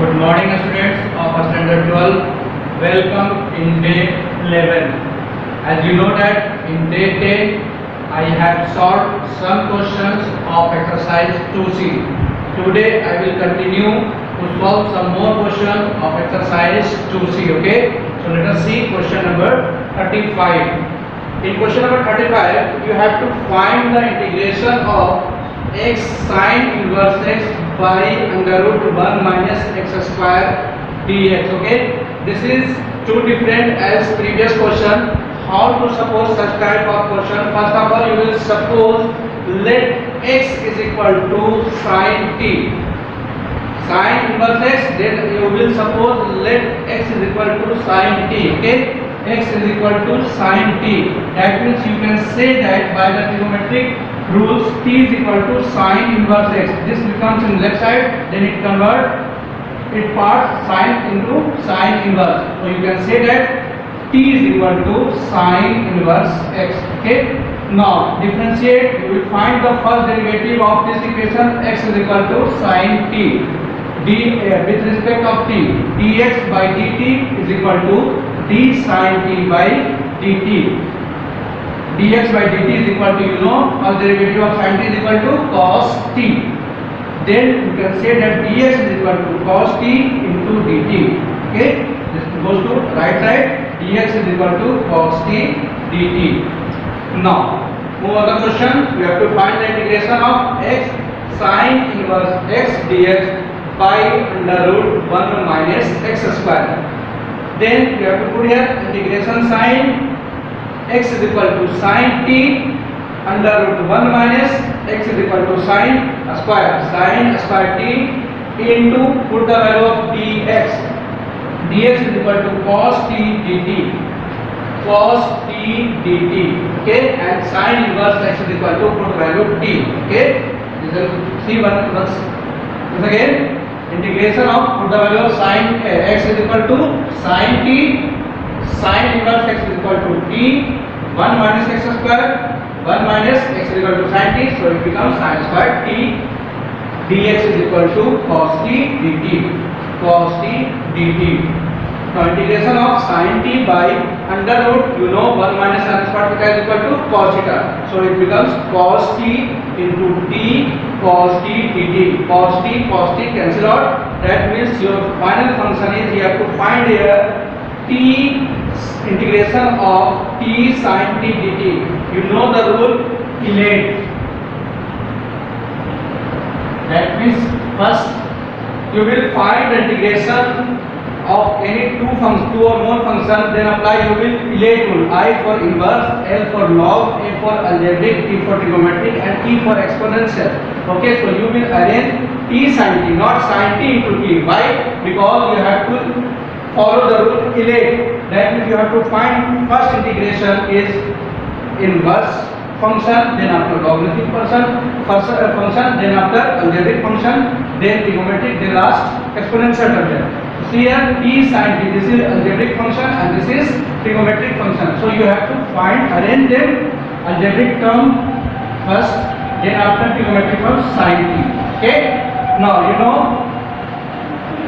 Good morning students of standard 12. Welcome in day 11. As you know that in day 10 I have solved some questions of exercise 2C. Today I will continue to solve some more questions of exercise 2C. Okay. So let us see question number 35. In question number 35 you have to find the integration of x sin inverse x by under root 1 minus x square dx. Okay, this is too different as previous question. How to suppose such type of question? First of all, you will suppose let x is equal to sin t, sin inverse x. Then you will suppose let x is equal to sin t. Okay, x is equal to sin t. That means you can say that by the trigonometric rules t is equal to sin inverse x. This becomes in left side, then it parts sin into sin inverse. So you can say that t is equal to sin inverse x. Okay, now differentiate. You will find the first derivative of this equation. X is equal to sin t with respect of t. Dx by dt is equal to d sin t by dt. Dx by dt is equal to, first derivative of sin t is equal to cos t. Then you can say that dx is equal to cos t into dt. Okay, this goes to right side. Dx is equal to cos t dt. Now move on the question. We have to find the integration of x sin inverse x dx by under root 1 minus x square. Then we have to put here integration sin x is equal to sin t under root 1 minus x is equal to sin square t into put the value of dx. Dx is equal to cos t dt. Okay, and sin inverse x is equal to put value t. Okay, this is see once again. Integration of put the value of sin x is equal to sin t, sin inverse x is equal to t, 1 minus x square, 1 minus x is equal to sin t, so it becomes sin square t. Dx is equal to cos t dt. Now integration of sin t by under root, 1 minus sin square theta is equal to cos theta, so it becomes cos t into t cos t dt. Cos t cancel out. That means your final function is you have to find here t integration of t sin t dt. You know the rule elate. That means first you will find the integration of any two or more functions, then apply you will elate rule. I for inverse, L for log, A for algebraic, T for trigonometric, and E for exponential. Okay, so you will arrange t sin t, not sin t into t. Why? Because you have to follow the rule elate. That means you have to find first integration is inverse function, then after logarithmic function, then after algebraic function, then trigonometric, then last exponential term. See here t sin t, this is algebraic function and this is trigonometric function. So you have to arrange them algebraic term first, then after trigonometric term sin t. Okay. Now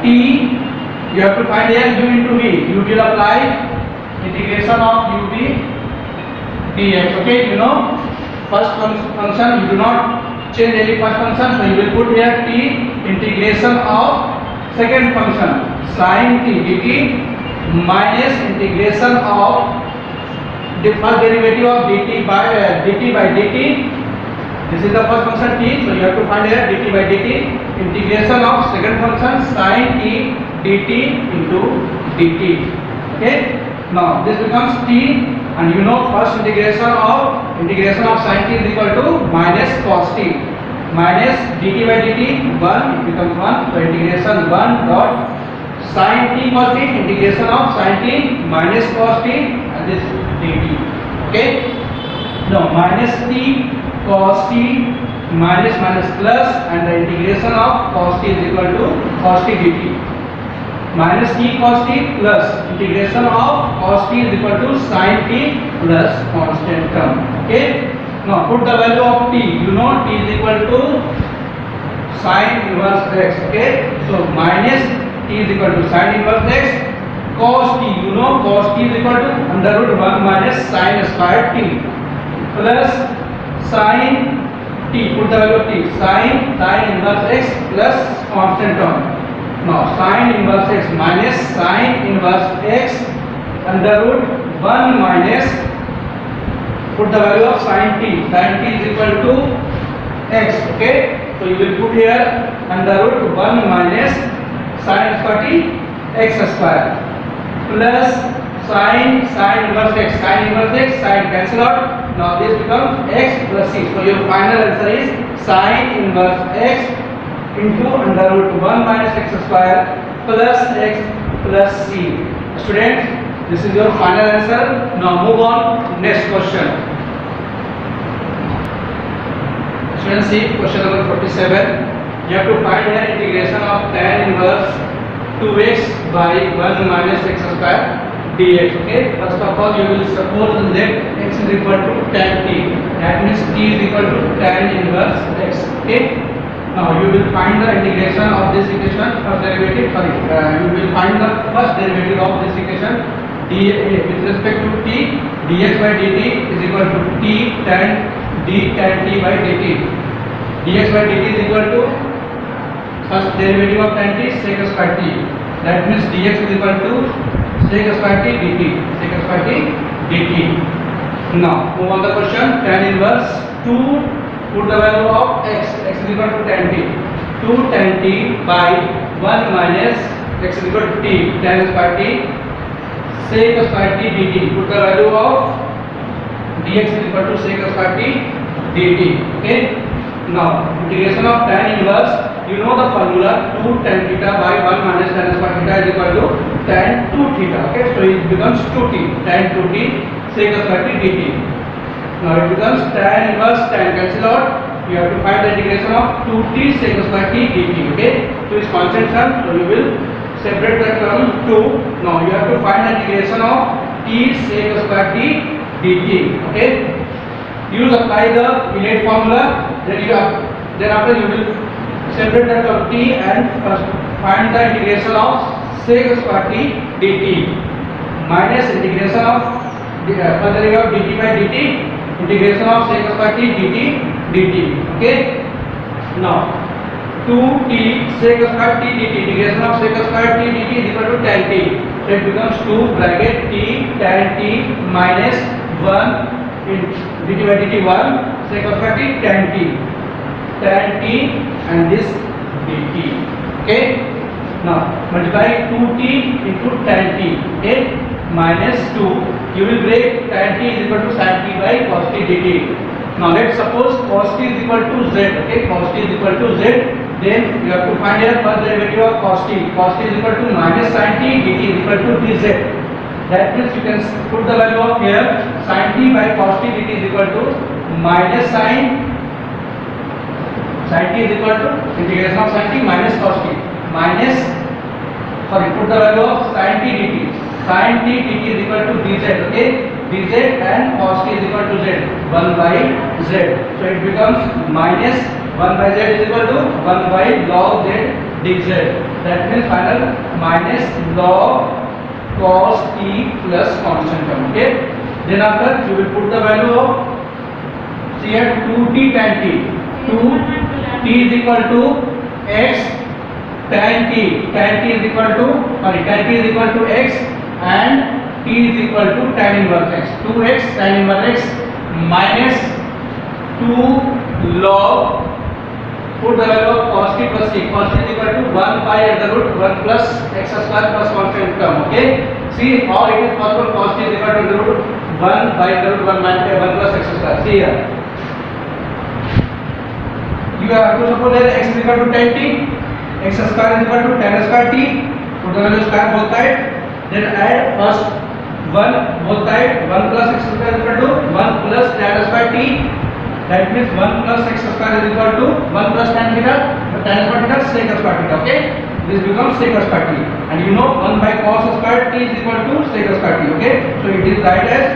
t, you have to find here u into v. You will apply integration of u v dx. Okay, first function you do not change any first function, so you will put here t integration of second function sin t dt minus integration of the first derivative of dt by dt. This is the first function t, so you have to find here dt by dt, integration of second function sin t dt into dt. Okay, now this becomes t, and first integration of sin t is equal to minus cos t, minus dt by dt 1, it becomes 1, so integration 1 dot sin t cos t, integration of sin t minus cos t, and this dt. Okay, now minus t cos t minus plus, and the integration of cos t is equal to cos t dt. Minus t cos t plus integration of cos t is equal to sin t plus constant term. Okay, now put the value of t. T is equal to sin inverse x. Okay, so minus t t is equal to sin inverse x cos t. You know cos t is equal to under root 1 minus sin square t plus sin t. Put the value of t. Sin inverse x plus constant term. Now sin inverse x minus sin inverse x under root 1 minus, put the value of sin t. Sin t is equal to x. Okay, so you will put here under root 1 minus sin square t x square plus sin inverse x. Sin cancel out. Now this becomes x plus c. So your final answer is sin inverse x into under root 1 minus x square plus x plus c. Students, this is your final answer. Now move on next question. Students, see question number 47. You have to find the integration of tan inverse 2x by 1 minus x square dx. Okay, first of all you will suppose that x is equal to tan t. That means t is equal to tan inverse x. Okay, now you will find the integration of this equation. First derivative, you will find the first derivative of this equation with respect to t. Dx by dt is equal to t tan t by dt. Dx by dt is equal to first derivative of tan t sec square t. That means dx is equal to sec square t dt. Now move on the question. Tan inverse 2, put the value of x is equal to tan t. 2 tan t by 1 minus x is equal to t tan square t sec square t dt. Put the value of dx is equal to sec square t dt. Okay, now integration of tan inverse, you know the formula 2 tan theta by 1 minus tan square theta is equal to tan 2 theta. Okay, so it becomes 2t tan 2t sec square t dt. Now it becomes tan inverse tan cancel out. You have to find the integration of 2t sec square t dt. Okay, so it's constant term, so you will separate the term 2. Now you have to find the integration of t sec square t dt. Okay, you will apply the innate formula. Then after you will separate the term t and first find the integration of sec square t dt minus integration of further derivative of dt by dt, integration of sec square t dt. Okay, now 2t sec square t dt, integration of sec square t dt is equal to tan t. So it becomes 2 bracket t tan t minus 1 in dt by dt 1 sec square t tan t and this dt. Okay, now multiply 2t into tan t. Okay, minus 2, you will break tan t is equal to sin t by cos t dt. Now let's suppose cos t is equal to z. Okay, cos t is equal to z. Then you have to find here first derivative of cos t. Cos t is equal to minus sin t, dt is equal to dz. That means you can put the value of here sin t by cos t dt is equal to minus sin t is equal to integration of sin t minus cos t minus, put the value of sin t dt. Sin t dt is equal to dz. Okay, dz and cos t is equal to z, 1 by z. So it becomes minus 1 by z is equal to 1 by log z dz. That means final minus log cos t plus constant term. Okay, then after you will put the value of, see here 2t tan t. 2t is equal to x tan t. Tan t is equal to x and t is equal to tan inverse x. 2x tan inverse x minus 2 log, put the value of cos t plus c. Cos t is equal to 1 by at the root 1 plus x square plus constant term. Okay, see how it is possible. Cos t is equal to the root 1 by the root 1 minus 1 plus x square. See here, you have to suppose that x is equal to tan t, x square is equal to tan square t. Put the value square both sides. Then add first 1 both sides. 1 plus x square is equal to 1 plus tan square t. That means 1 plus x square is equal to 1 plus tan theta, tan square theta sec square theta. Okay, this becomes sec square t, and you know 1 by cos square t is equal to sec square t. Okay, so it is right as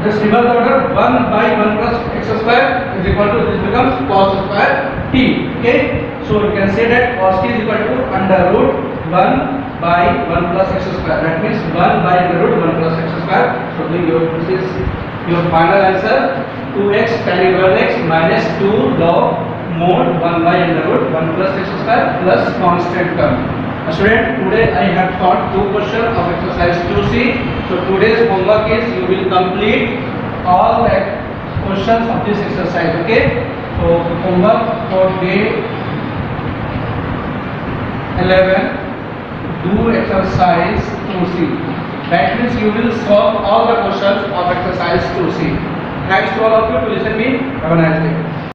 just reverse order. 1 by 1 plus x square is equal to, this becomes cos square t. Okay, so you can say that cos t is equal to under root 1 by 1 plus x square. That means 1 by under root 1 plus x square. So this is your final answer. 2x tan inverse x minus 2 log mod 1 by under root 1 plus x square plus constant term. Student, today I have taught two questions of exercise 2C. So today's homework is you will complete all the questions of this exercise. Okay. So homework for day 11. Do exercise 2C. That means you will solve all the questions of exercise 2C. Thanks to all of you to listen me. Have a nice day.